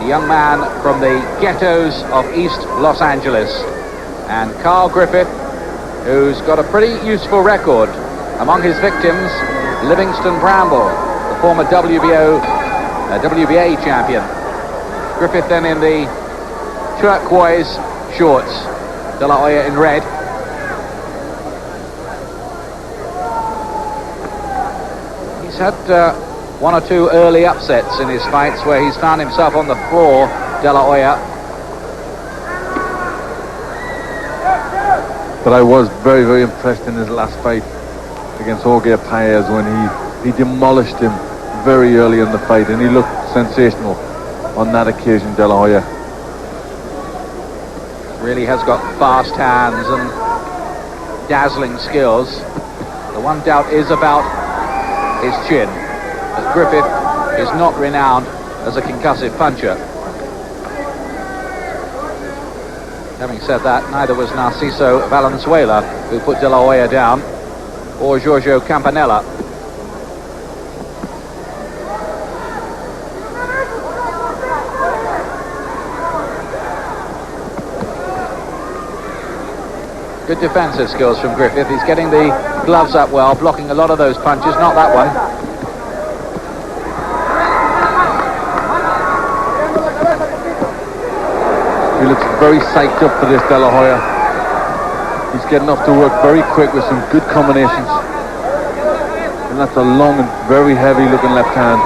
a young man from the ghettos of East Los Angeles. And Carl Griffith, who's got a pretty useful record. Among his victims, Livingston Bramble, the former WBA champion. Griffith then in the turquoise shorts, De La Hoya in red. He's had one or two early upsets in his fights where he's found himself on the floor, De La Hoya. But I was very, very impressed in his last fight against Hoya Paez when he demolished him very early in the fight, and he looked sensational on that occasion, De La Hoya. Really has got fast hands and dazzling skills. The one doubt is about his chin, as Griffith is not renowned as a concussive puncher. Having said that, neither was Narciso Valenzuela, who put De La Hoya down, or Giorgio Campanella. Good defensive skills from Griffith. He's getting the gloves up well, blocking a lot of those punches, not that one. He looks very psyched up for this, De La Hoya. He's getting off to work very quick with some good combinations. And that's a long and very heavy looking left hand.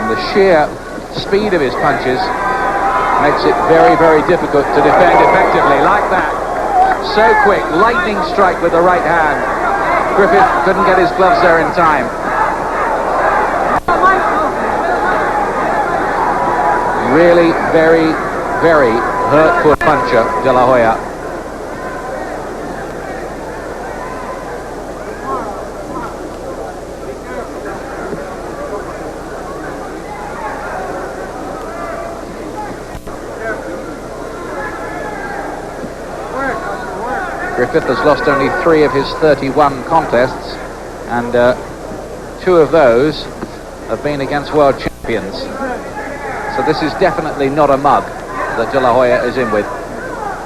And the sheer speed of his punches makes it very, very difficult to defend effectively. Like that. So quick. Lightning strike with the right hand. Griffith couldn't get his gloves there in time. Really very, very hurtful puncher, De La Hoya. Griffith has lost only 3 of his 31 contests, and 2 of those have been against world champions. So this is definitely not a mug that De La Hoya is in with.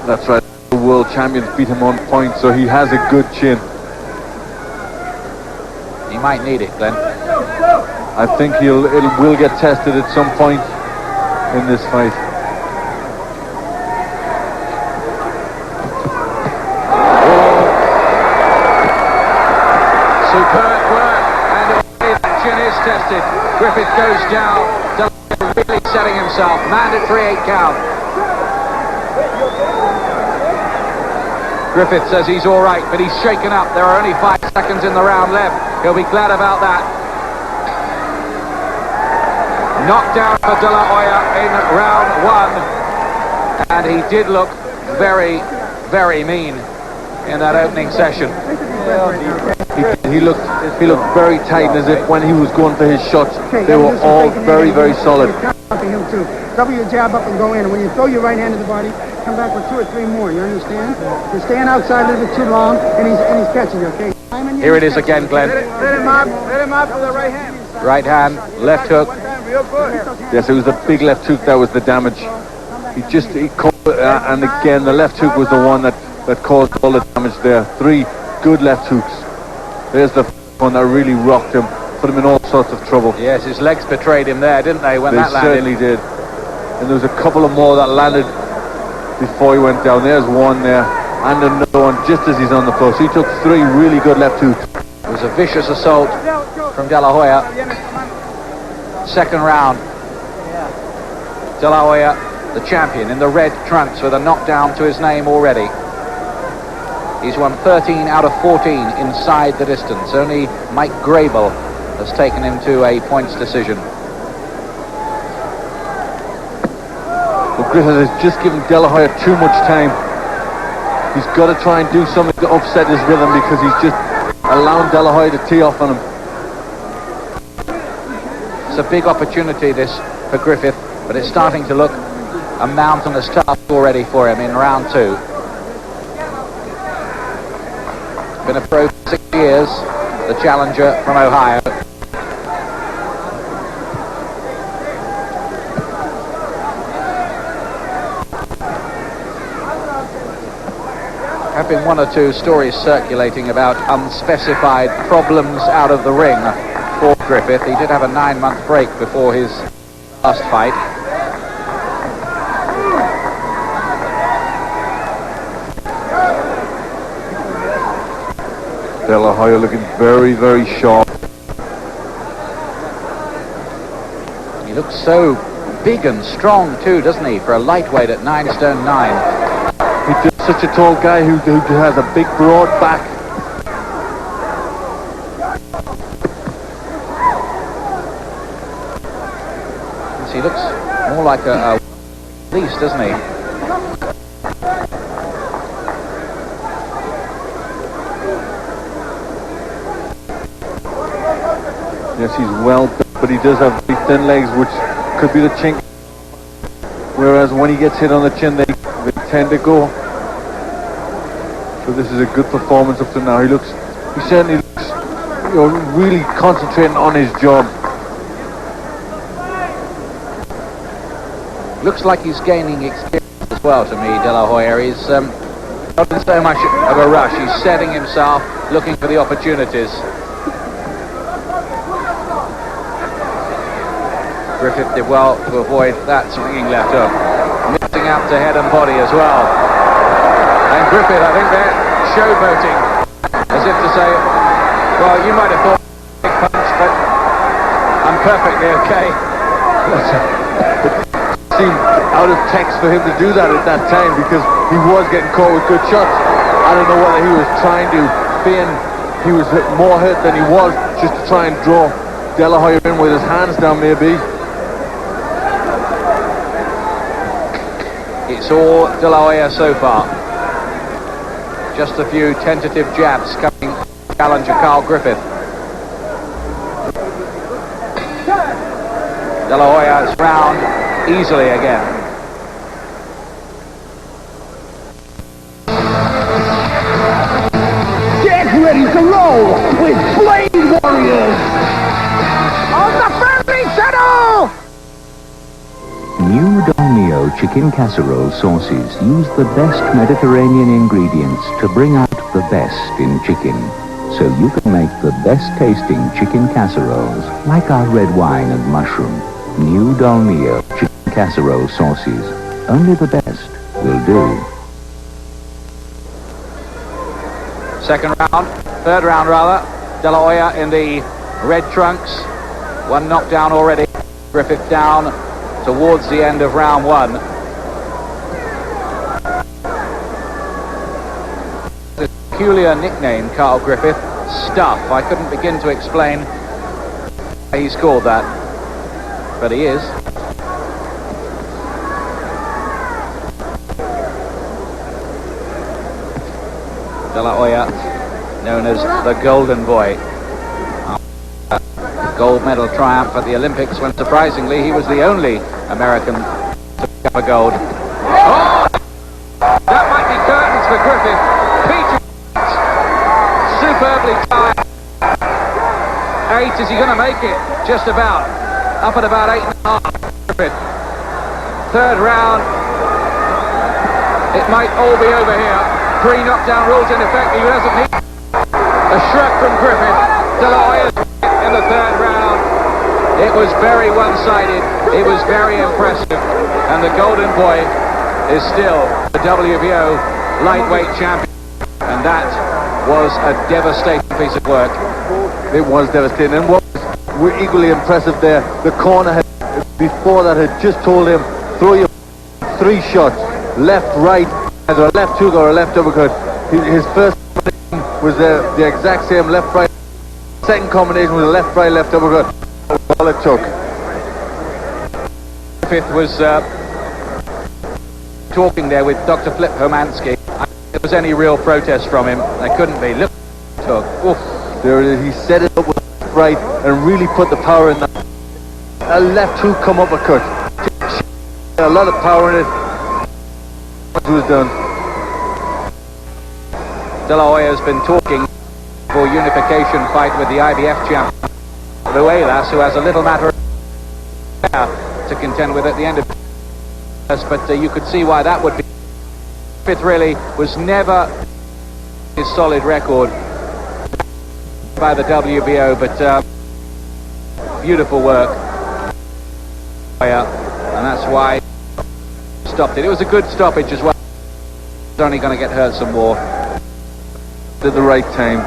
That's right. The world champions beat him on points, so he has a good chin. He might need it, Glenn. I think it will get tested at some point in this fight. Superb work, and already that chin is tested. Griffith goes down. De La Hoya really setting himself. Mandatory 8 count. Griffith says he's all right, but he's shaken up. There are only 5 seconds in the round left. He'll be glad about that. Knockdown for De La Hoya in round 1, and he did look very, very mean in that opening session. He looked very tight, as if when he was going for his shots, they were all very, very solid. Him too. Double your jab up and go in. And when you throw your right hand to the body, come back with 2 or 3 more. You understand? You're staying outside a little bit too long, and he's catching you. Okay. Here it is again, Glenn. Let him up with the right hand. Right hand, left hook. Yes, it was the big left hook that was the damage. He caught, and again the left hook was the one that caused all the damage there. 3 good left hooks. There's the one that really rocked him, put him in all sorts of trouble. Yes, his legs betrayed him there, didn't they, when that landed? They certainly did. And there was a couple of more that landed before he went down. There's one there, and another one just as he's on the floor. So he took 3 really good left hooks. It was a vicious assault from De La Hoya. Second round. De La Hoya, the champion, in the red trunks with a knockdown to his name already. He's won 13 out of 14 inside the distance. Only Mike Grable has taken him to a points decision. Well, Griffith has just given De La Hoya too much time. He's got to try and do something to upset his rhythm, because he's just allowing De La Hoya to tee off on him. It's a big opportunity, this, for Griffith, but it's starting to look a mountainous task already for him in round 2. Been a pro for 6 years, the challenger from Ohio. have been one or two stories circulating about unspecified problems out of the ring for Griffith. He did have a 9-month break before his last fight. De La Hoya looking very, very sharp. He looks so big and strong too, doesn't he, for a lightweight at 9 stone 9. He's just such a tall guy who has a big, broad back. He looks more like a beast, doesn't he? Yes, he's well built, but he does have very thin legs, which could be the chink. Whereas when he gets hit on the chin, they tend to go. So this is a good performance up to now. He certainly looks, really concentrating on his job. Looks like he's gaining experience as well to me, De La Hoya. He's not in so much of a rush. He's setting himself, looking for the opportunities. Griffith did well to avoid that swinging left hook. Missing out to head and body as well. And Griffith, I think they're showboating, as if to say, well, you might have thought big punch, but I'm perfectly okay. It seemed out of text for him to do that at that time, because he was getting caught with good shots. I don't know whether he was trying to feign he was more hurt than he was, just to try and draw De La Hoya in with his hands down, maybe. It's all De La Hoya so far. Just a few tentative jabs coming from challenger Carl Griffith. De La Hoya is round easily again. Get ready to roll with Blade Warriors on the friendly settle! New Dolmio chicken casserole sauces use the best Mediterranean ingredients to bring out the best in chicken. So you can make the best tasting chicken casseroles like our red wine and mushroom. New Dolmio chicken casserole sauces. Only the best will do. Third round rather. De La Hoya in the red trunks. One knockdown already. Griffith down towards the end of round one. The peculiar nickname, Carl Griffith, Stuff. I couldn't begin to explain why he's called that, but he is. De La Hoya, known as the Golden Boy. Gold medal triumph at the Olympics, when surprisingly he was the only American to pick up a gold. Oh! That might be curtains for Griffith. Peter, superbly timed. 8, is he going to make it? Just about. Up at about 8.5. Griffith. Third round. It might all be over here. 3 knockdown rules in effect. He doesn't need a shrug from Griffith. De La Hoya's in the third round. It was very one-sided. It was very impressive. And the Golden Boy is still the WBO lightweight champion. And that was a devastating piece of work. It was devastating. And what was equally impressive there, the corner had, before that, had just told him, throw your 3 shots, left, right, either a left hook or a left uppercut. His first combination was the exact same left, right. Second combination was a left, right, left uppercut. All it took. Griffith was talking there with Dr. Flip Homansky. If there was any real protest from him, there couldn't be. Look, took. Oof. There it is. He set it up with left, right and really put the power in that. A left hook come uppercut. A lot of power in it. What was done. De La Hoya has been talking for unification fight with the IBF champion Ruelas, who has a little matter of to contend with at the end of this, but you could see why that would be. Griffith really was never his solid record by the WBO, but beautiful work. And that's why he stopped it. It was a good stoppage as well. He's only going to get hurt some more. Did the right time.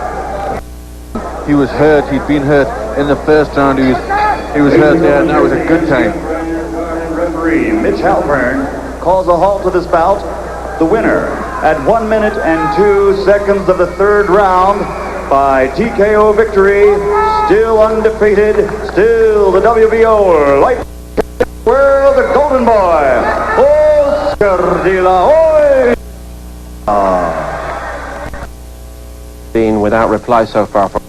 He was hurt. He'd been hurt in the first round. He was hurt there, and that was a good time. Referee Mitch Halpern calls a halt to this bout. The winner at 1 minute and 2 seconds of the third round by TKO victory, still undefeated, still the WBO light world, the golden boy, Oscar de la Hoya. Been without reply so far from